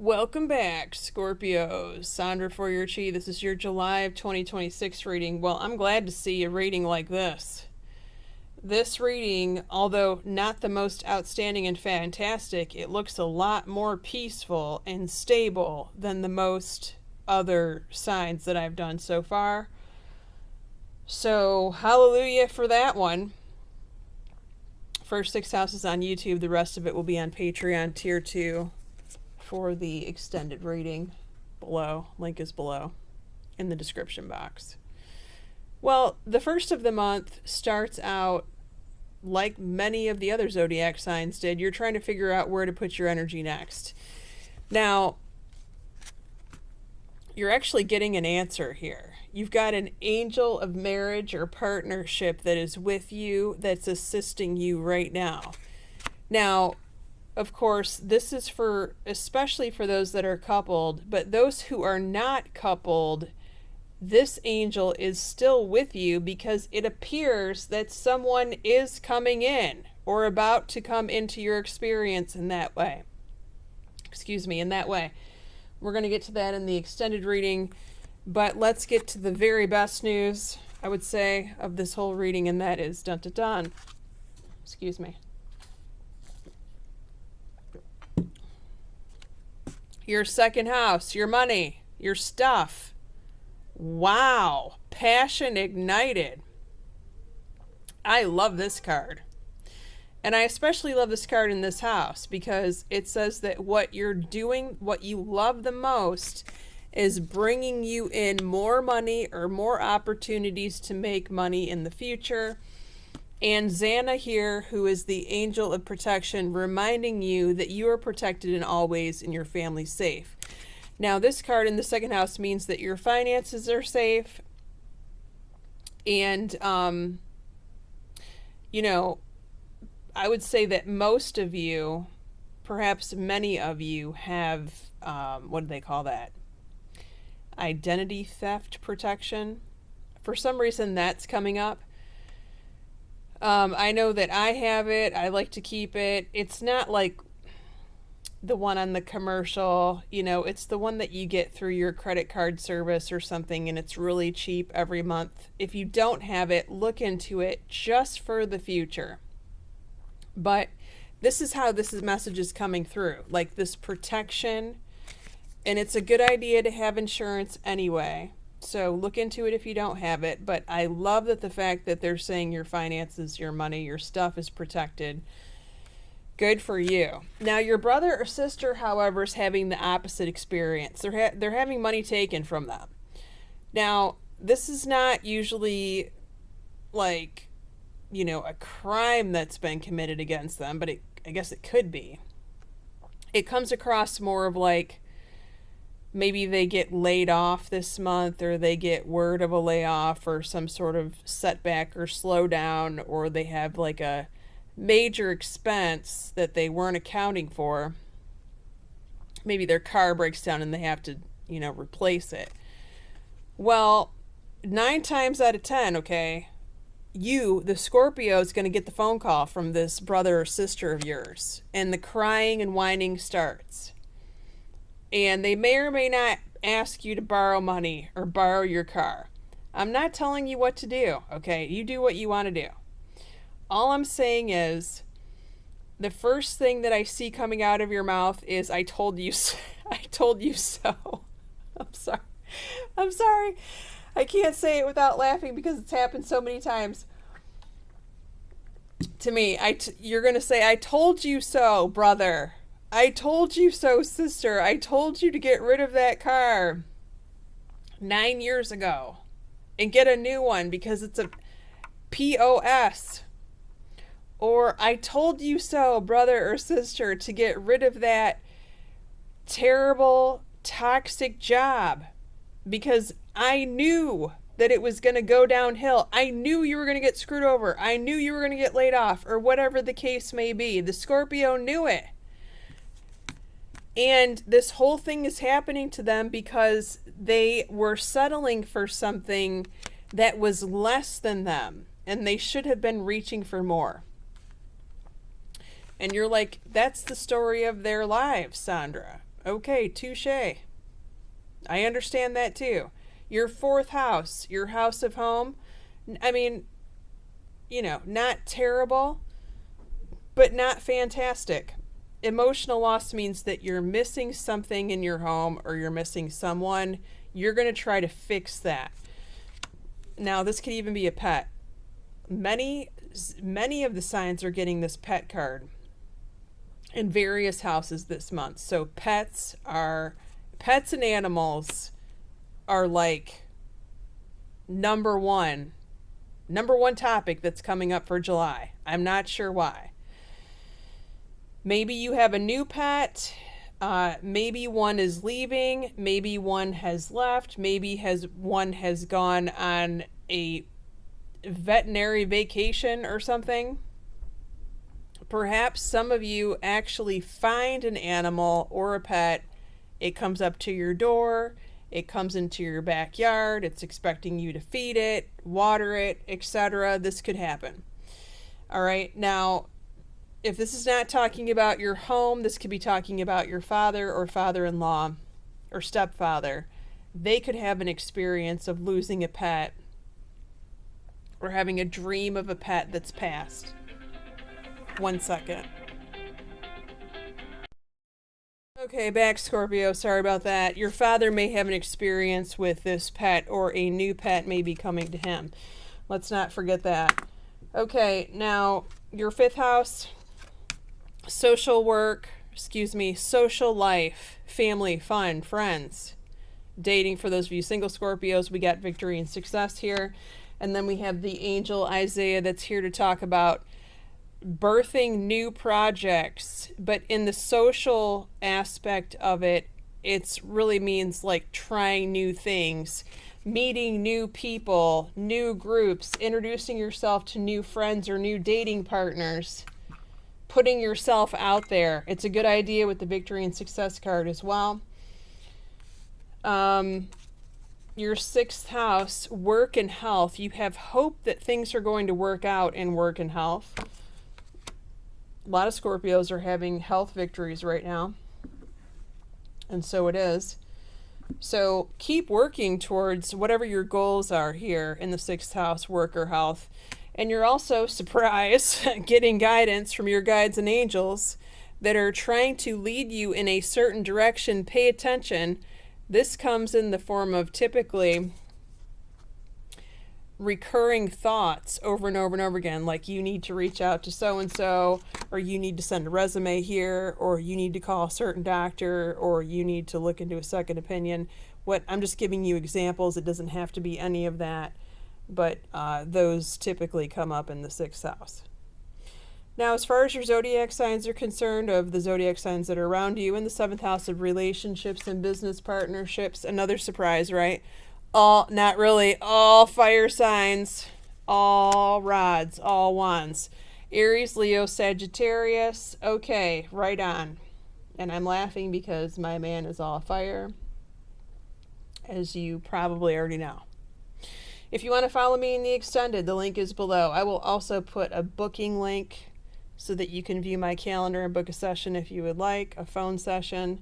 Welcome back, Scorpios. Sondra For Your Chi. This is your July of 2026 reading. Well, I'm glad to see a reading like this. This reading, although not the most outstanding and fantastic, it looks a lot more peaceful and stable than the most other signs that I've done so far. So, hallelujah for that one. First 6 houses on YouTube, the rest of it will be on Patreon Tier 2. For the extended reading below. Link is below in the description box. Well, the first of the month starts out like many of the other zodiac signs did. You're trying to figure out where to put your energy next. Now, you're actually getting an answer here. You've got an angel of marriage or partnership that is with you, that's assisting you right now. Now, of course, this is for, especially for those that are coupled, but those who are not coupled, this angel is still with you because it appears that someone is coming in or about to come into your experience in that way. In that way. We're going to get to that in the extended reading, but let's get to the very best news, I would say, of this whole reading, and that is dun-dun-dun. Excuse me. Your second house, your money, your stuff. Wow. Passion ignited. I love this card. And I especially love this card in this house because it says that what you're doing, what you love the most, is bringing you in more money or more opportunities to make money in the future. And Xana here, who is the angel of protection, reminding you that you are protected in all ways and your family's safe. Now, this card in the second house means that your finances are safe. And, I would say that most of you, perhaps many of you, have, what do they call that? Identity theft protection. For some reason, that's coming up. I know that I have it. I like to keep it. It's not like the one on the commercial, it's the one that you get through your credit card service or something, and it's really cheap every month. If you don't have it, look into it just for the future. But this is how this message is coming through, like this protection, and it's a good idea to have insurance anyway. So look into it if you don't have it, but I love that the fact that they're saying your finances, your money, your stuff is protected. Good for you. Now, your brother or sister, however, is having the opposite experience. They're having money taken from them. Now, this is not usually like, a crime that's been committed against them, but I guess it could be. It comes across more of like, maybe they get laid off this month, or they get word of a layoff or some sort of setback or slowdown, or they have like a major expense that they weren't accounting for. Maybe their car breaks down and they have to, replace it. Well, 9 times out of 10, okay, you, the Scorpio, is going to get the phone call from this brother or sister of yours, and the crying and whining starts. And they may or may not ask you to borrow money or borrow your car. I'm not telling you what to do, okay? You do what you want to do. All I'm saying is, the first thing that I see coming out of your mouth is, I told you so. I told you so. I'm sorry. I can't say it without laughing because it's happened so many times to me. You're going to say, I told you so, brother. I told you so, sister. I told you to get rid of that car 9 years ago and get a new one because it's a POS. Or I told you so, brother or sister, to get rid of that terrible, toxic job because I knew that it was going to go downhill. I knew you were going to get screwed over. I knew you were going to get laid off, or whatever the case may be. The Scorpio knew it. And this whole thing is happening to them because they were settling for something that was less than them, and they should have been reaching for more. And you're like, that's the story of their lives, Sondra. Okay, touche. I understand that too. Your fourth house, your house of home, I mean, not terrible, but not fantastic. Emotional loss means that you're missing something in your home or you're missing someone. You're going to try to fix that. Now, this could even be a pet. Many of the signs are getting this pet card in various houses this month. So pets and animals are like number one topic that's coming up for July. I'm not sure why. Maybe you have a new pet. Maybe one is leaving. Maybe one has left. Maybe one has gone on a veterinary vacation or something. Perhaps some of you actually find an animal or a pet. It comes up to your door. It comes into your backyard. It's expecting you to feed it, water it, etc. This could happen. All right. Now, if this is not talking about your home, this could be talking about your father or father-in-law or stepfather. They could have an experience of losing a pet or having a dream of a pet that's passed. 1 second. Okay, back Scorpio. Sorry about that. Your father may have an experience with this pet or a new pet may be coming to him. Let's not forget that. Okay, now your fifth house, social life, family, fun, friends, dating. For those of you single Scorpios, we got victory and success here. And then we have the angel Isaiah that's here to talk about birthing new projects. But in the social aspect of it, it really means like trying new things, meeting new people, new groups, introducing yourself to new friends or new dating partners, putting yourself out there. It's a good idea with the victory and success card as well. Your sixth house, work and health. You have hope that things are going to work out in work and health. A lot of Scorpios are having health victories right now. And so it is. So keep working towards whatever your goals are here in the sixth house, work or health. And you're also, surprise, getting guidance from your guides and angels that are trying to lead you in a certain direction. Pay attention. This comes in the form of typically recurring thoughts over and over and over again, like you need to reach out to so-and-so, or you need to send a resume here, or you need to call a certain doctor, or you need to look into a second opinion. I'm just giving you examples. It doesn't have to be any of that, but those typically come up in the sixth house. Now, as far as your zodiac signs are concerned, of the zodiac signs that are around you, in the seventh house of relationships and business partnerships, another surprise, right? Not really, all fire signs, all rods, all wands. Aries, Leo, Sagittarius. Okay, right on. And I'm laughing because my man is all fire, as you probably already know. If you want to follow me in the extended, the link is below. I will also put a booking link so that you can view my calendar and book a session if you would like, a phone session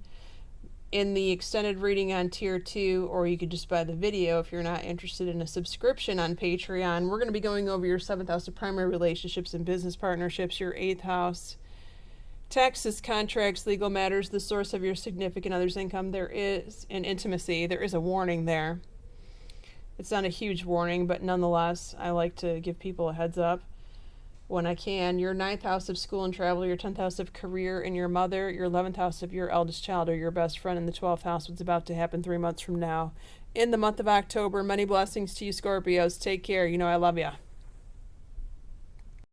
in the extended reading on tier 2, or you could just buy the video if you're not interested in a subscription on Patreon. We're going to be going over your seventh house of primary relationships and business partnerships, your eighth house, taxes, contracts, legal matters, the source of your significant other's income. There is an intimacy. There is a warning there. It's not a huge warning, but nonetheless, I like to give people a heads up when I can. Your ninth house of school and travel, your 10th house of career and your mother, your 11th house of your eldest child or your best friend, and the 12th house, what's about to happen 3 months from now. In the month of October, many blessings to you, Scorpios. Take care. You know I love ya.